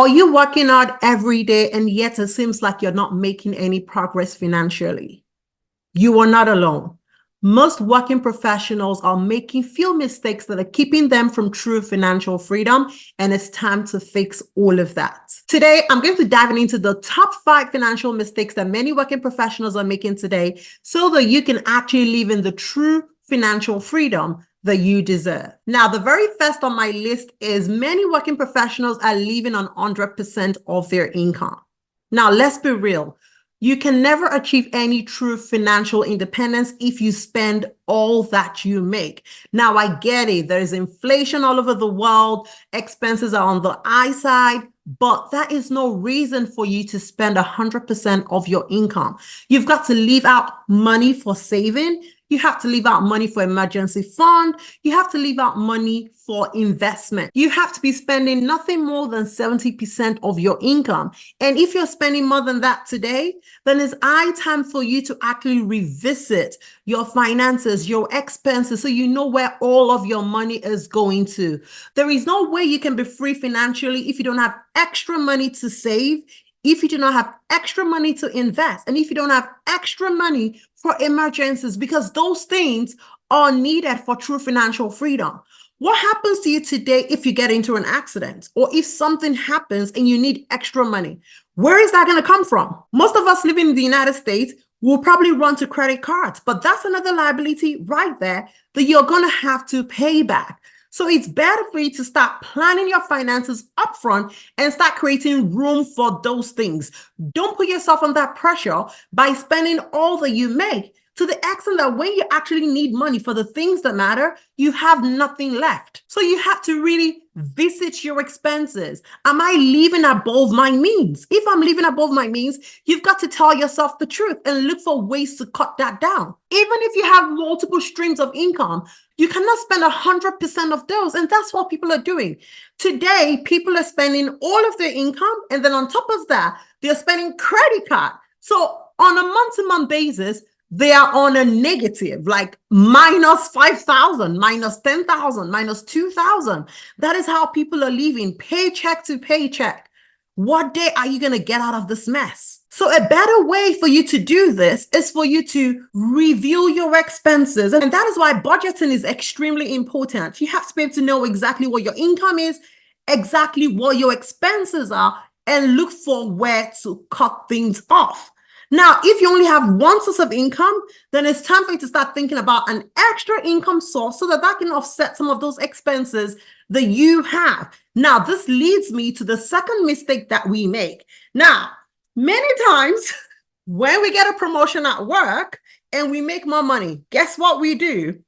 Are you working out every day and yet it seems like you're not making any progress financially? You are not alone. Most working professionals are making few mistakes that are keeping them from true financial freedom, and it's time to fix all of that. Today, I'm going to dive into the top 5 financial mistakes that many working professionals are making today so that you can actually live in the true financial freedom that you deserve. Now, the very first on my list is many working professionals are living on 100% of their income. Now, let's be real. You can never achieve any true financial independence if you spend all that you make. Now, I get it. There's inflation all over the world. Expenses are on the high side, but that is no reason for you to spend 100% of your income. You've got to leave out money for saving. You have to leave out money for emergency fund. You have to leave out money for investment. You have to be spending nothing more than 70% of your income. And if you're spending more than that today, then it's high time for you to actually revisit your finances, your expenses, so you know where all of your money is going to. There is no way you can be free financially if you don't have extra money to save, if you do not have extra money to invest, and if you don't have extra money for emergencies, because those things are needed for true financial freedom. What happens to you today if you get into an accident or if something happens and you need extra money? Where is that going to come from? Most of us living in the United States will probably run to credit cards, but that's another liability right there that you're going to have to pay back. So it's better for you to start planning your finances upfront and start creating room for those things. Don't put yourself under pressure by spending all that you make to the extent that when you actually need money for the things that matter, you have nothing left. So you have to really visit your expenses. Am I living above my means? If I'm living above my means, you've got to tell yourself the truth and look for ways to cut that down. Even if you have multiple streams of income, you cannot spend 100% of those. And that's what people are doing. Today, people are spending all of their income. And then on top of that, they're spending credit card. So on a month-to-month basis, they are on a negative, like minus 5,000, minus 10,000, minus 2,000. That is how people are living paycheck to paycheck. What day are you going to get out of this mess? So a better way for you to do this is for you to review your expenses. And that is why budgeting is extremely important. You have to be able to know exactly what your income is, exactly what your expenses are, and look for where to cut things off. Now, if you only have one source of income, then it's time for you to start thinking about an extra income source so that that can offset some of those expenses that you have. Now, this leads me to the second mistake that we make. Now, many times when we get a promotion at work and we make more money, guess what we do?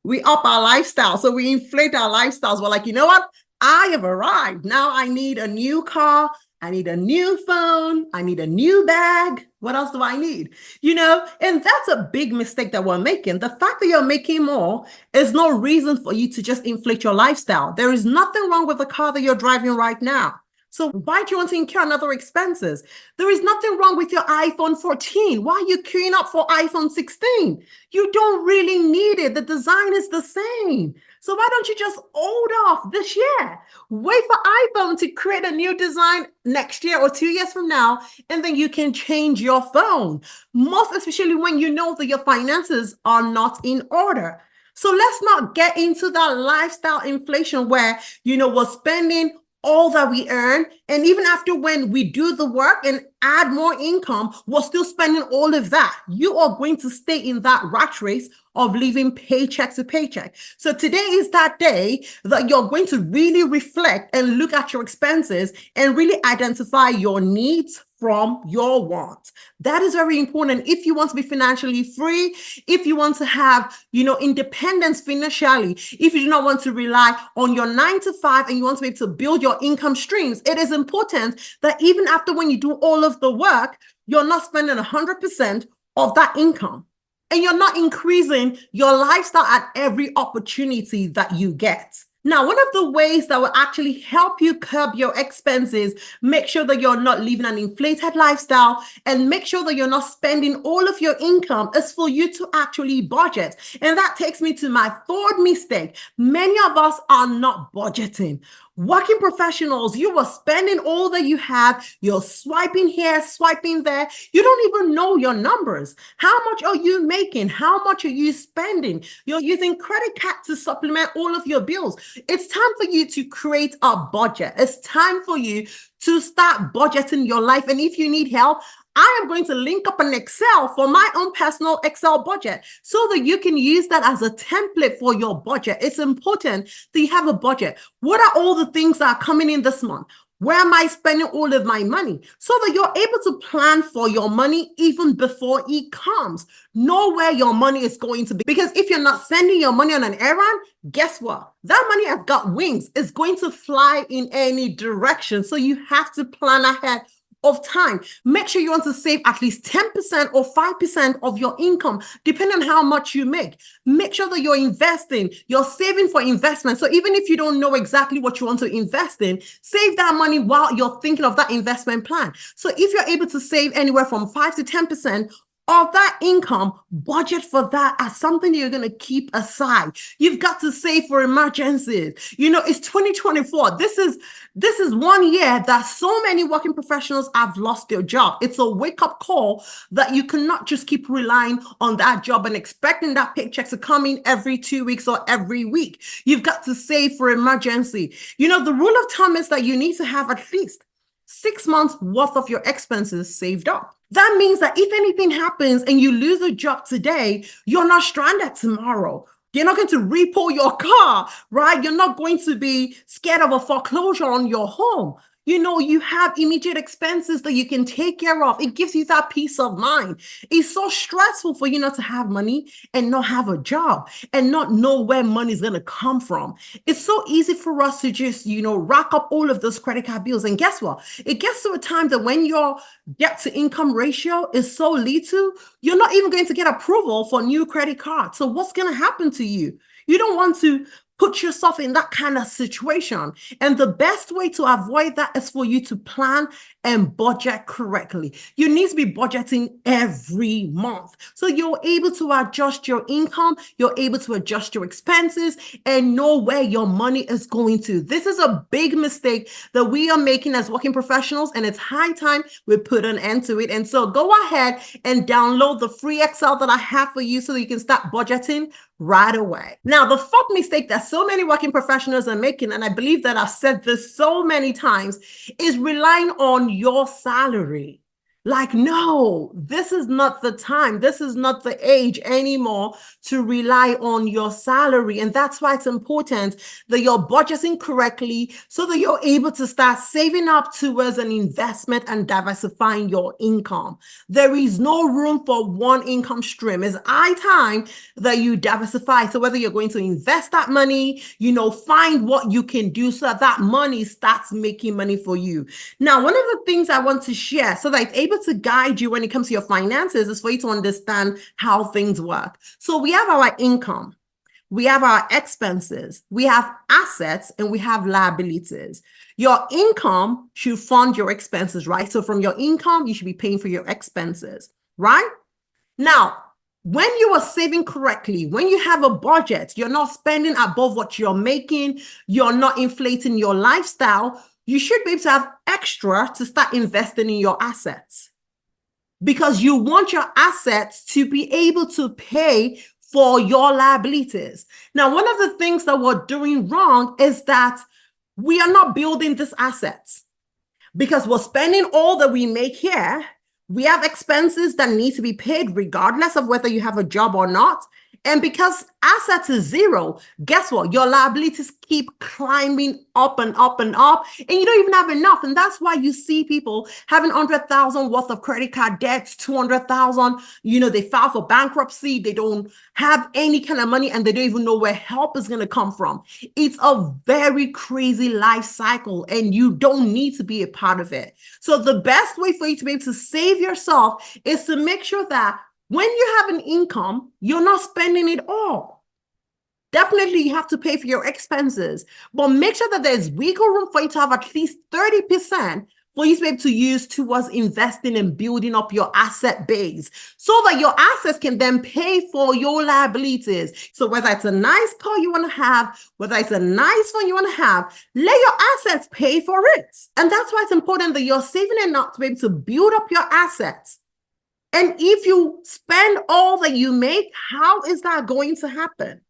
We up our lifestyle. So we inflate our lifestyles. We're like, you know what? I have arrived. Now I need a new car. I need a new phone. I need a new bag. What else do I need? And that's a big mistake that we're making. The fact that you're making more is no reason for you to just inflate your lifestyle. There is nothing wrong with the car that you're driving right now. So why do you want to incur another expenses? There is nothing wrong with your iPhone 14. Why are you queuing up for iPhone 16? You don't really need it. The design is the same. So why don't you just hold off this year? Wait for iPhone to create a new design next year or 2 years from now, and then you can change your phone. Most especially when you know that your finances are not in order. So let's not get into that lifestyle inflation where, we're spending all that we earn. And even after when we do the work and add more income, we're still spending all of that. You are going to stay in that rat race of living paycheck to paycheck. So today is that day that you're going to really reflect and look at your expenses and really identify your needs from your wants. That is very important. If you want to be financially free, if you want to have, independence financially, if you do not want to rely on your 9 to 5 and you want to be able to build your income streams, it is important that even after when you do all of the work, you're not spending 100% of that income. And you're not increasing your lifestyle at every opportunity that you get. Now, one of the ways that will actually help you curb your expenses, make sure that you're not living an inflated lifestyle and make sure that you're not spending all of your income is for you to actually budget. And that takes me to my third mistake. Many of us are not budgeting. Working professionals, you are spending all that you have. You're swiping here, swiping there. You don't even know your numbers. How much are you making? How much are you spending? You're using credit card to supplement all of your bills. It's time for you to create a budget. It's time for you to start budgeting your life. And if you need help, I am going to link up an Excel for my own personal Excel budget so that you can use that as a template for your budget. It's important that you have a budget. What are all the things that are coming in this month? Where am I spending all of my money? So that you're able to plan for your money even before it comes. Know where your money is going to be. Because if you're not sending your money on an errand, guess what? That money has got wings. It's going to fly in any direction. So you have to plan ahead of time. Make sure you want to save at least 10% or 5% of your income, depending on how much you make. Make sure that you're investing, you're saving for investment. So even if you don't know exactly what you want to invest in, save that money while you're thinking of that investment plan. So if you're able to save anywhere from 5 to 10% of that income, budget for that as something you're going to keep aside. You've got to save for emergencies. It's 2024. This is 1 year that so many working professionals have lost their job. It's a wake-up call that you cannot just keep relying on that job and expecting that paycheck to come in every 2 weeks or every week. You've got to save for emergency. The rule of thumb is that you need to have at least 6 months worth of your expenses saved up. That means that if anything happens and you lose a job today, you're not stranded tomorrow. You're not going to repo your car, right? You're not going to be scared of a foreclosure on your home. You have immediate expenses that you can take care of. It gives you that peace of mind. It's so stressful for you not to have money and not have a job and not know where money is going to come from. It's so easy for us to just, rack up all of those credit card bills. And guess what? It gets to a time that when your debt to income ratio is so little, you're not even going to get approval for new credit cards. So what's going to happen to you? You don't want to put yourself in that kind of situation. And the best way to avoid that is for you to plan and budget correctly. You need to be budgeting every month. So you're able to adjust your income, you're able to adjust your expenses and know where your money is going to. This is a big mistake that we are making as working professionals, and it's high time we put an end to it. And so go ahead and download the free Excel that I have for you so that you can start budgeting right away. Now, the fourth mistake that so many working professionals are making, and I believe that I've said this so many times, is relying on your salary. Like, no, this is not the time. This is not the age anymore to rely on your salary. And that's why it's important that you're budgeting correctly so that you're able to start saving up towards an investment and diversifying your income. There is no room for one income stream. It's high time that you diversify. So whether you're going to invest that money, find what you can do so that money starts making money for you. Now, one of the things I want to share so that it's able to guide you when it comes to your finances is for you to understand how things work. So we have our income, we have our expenses, we have assets, and we have liabilities. Your income should fund your expenses, right? So from your income, you should be paying for your expenses, right? Now, when you are saving correctly, when you have a budget, you're not spending above what you're making, you're not inflating your lifestyle, you should be able to have extra to start investing in your assets because you want your assets to be able to pay for your liabilities. Now, one of the things that we're doing wrong is that we are not building these assets because we're spending all that we make here. We have expenses that need to be paid regardless of whether you have a job or not. And because assets is zero, guess what? Your liabilities keep climbing up and up and up, and you don't even have enough. And that's why you see people having 100,000 worth of credit card debts, 200,000. They file for bankruptcy. They don't have any kind of money, and they don't even know where help is going to come from. It's a very crazy life cycle, and you don't need to be a part of it. So the best way for you to be able to save yourself is to make sure that when you have an income, you're not spending it all. Definitely, you have to pay for your expenses, but make sure that there's wiggle room for you to have at least 30% for you to be able to use towards investing and building up your asset base so that your assets can then pay for your liabilities. So whether it's a nice car you want to have, whether it's a nice phone you want to have, let your assets pay for it. And that's why it's important that you're saving enough to be able to build up your assets. And if you spend all that you make, how is that going to happen?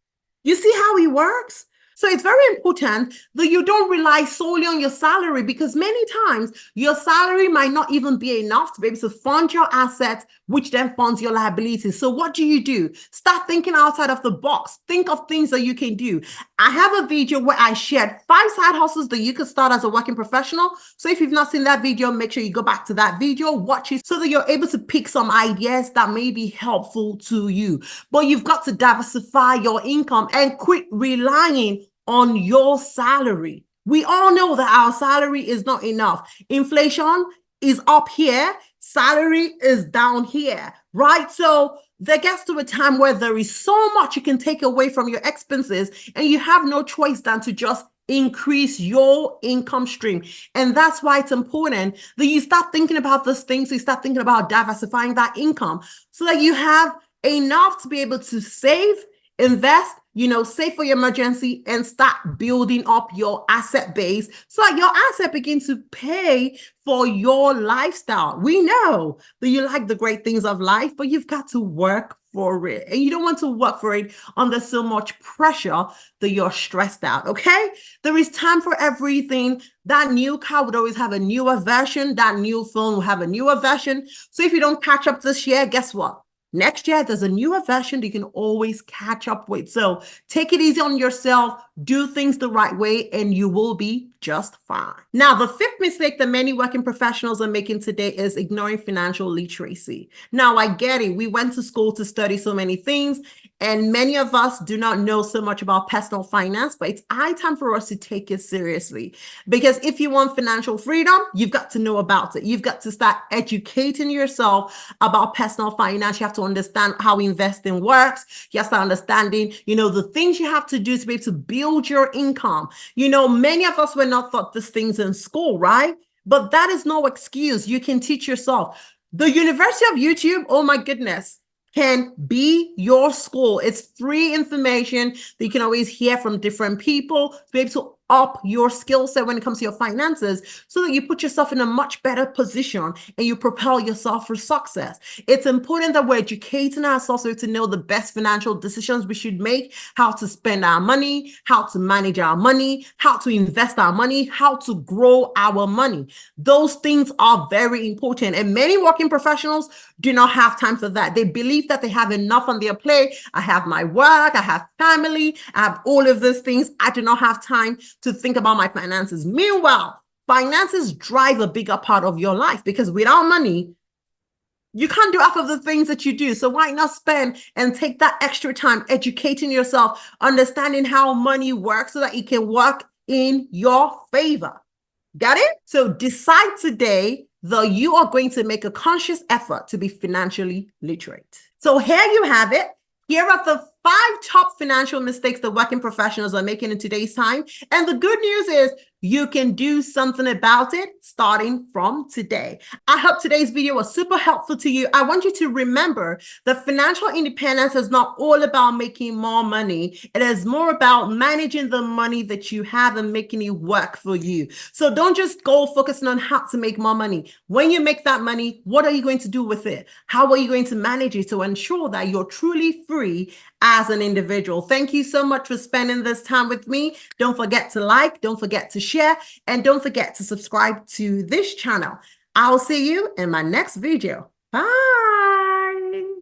You see how it works? So it's very important that you don't rely solely on your salary, because many times your salary might not even be enough to be able to fund your assets, which then funds your liabilities. So what do? Start thinking outside of the box. Think of things that you can do. I have a video where I shared 5 side hustles that you could start as a working professional. So if you've not seen that video, make sure you go back to that video, watch it so that you're able to pick some ideas that may be helpful to you. But you've got to diversify your income and quit relying on your salary. We all know that our salary is not enough. Inflation is up here, salary is down here, right? So there gets to a time where there is so much you can take away from your expenses, and you have no choice than to just increase your income stream. And that's why it's important that you start thinking about those things. So you start thinking about diversifying that income so that you have enough to be able to save, invest, save for your emergency, and start building up your asset base so that your asset begins to pay for your lifestyle. We know that you like the great things of life, but you've got to work for it. And you don't want to work for it under so much pressure that you're stressed out, okay? There is time for everything. That new car would always have a newer version. That new phone will have a newer version. So if you don't catch up this year, guess what? Next year, there's a newer version that you can always catch up with. So take it easy on yourself, do things the right way, and you will be just fine. Now, the 5th mistake that many working professionals are making today is ignoring financial literacy. Now, I get it. We went to school to study so many things, and many of us do not know so much about personal finance, but it's high time for us to take it seriously. Because if you want financial freedom, you've got to know about it. You've got to start educating yourself about personal finance. You have to understand how investing works. You have to start understanding, the things you have to do to be able to build your income. Many of us were not taught these things in school, right? But that is no excuse. You can teach yourself. The University of YouTube, oh my goodness, can be your school. It's free information that you can always hear from different people to be able to up your skill set when it comes to your finances so that you put yourself in a much better position and you propel yourself for success. It's important that we're educating ourselves so to know the best financial decisions we should make, how to spend our money, how to manage our money, how to invest our money, how to grow our money. Those things are very important. And many working professionals do not have time for that. They believe that they have enough on their plate. I have my work, I have family, I have all of these things. I do not have time to think about my finances. Meanwhile, finances drive a bigger part of your life, because without money, you can't do half of the things that you do. So why not spend and take that extra time educating yourself, understanding how money works so that it can work in your favor? Got it? So decide today that you are going to make a conscious effort to be financially literate. So here you have it. Here are the 5 top financial mistakes that working professionals are making in today's time. And the good news is you can do something about it starting from today. I hope today's video was super helpful to you. I want you to remember that financial independence is not all about making more money. It is more about managing the money that you have and making it work for you. So don't just go focusing on how to make more money. When you make that money, what are you going to do with it? How are you going to manage it to ensure that you're truly free as an individual? Thank you so much for spending this time with me. Don't forget to like, don't forget to share, and don't forget to subscribe to this channel. I'll see you in my next video. Bye.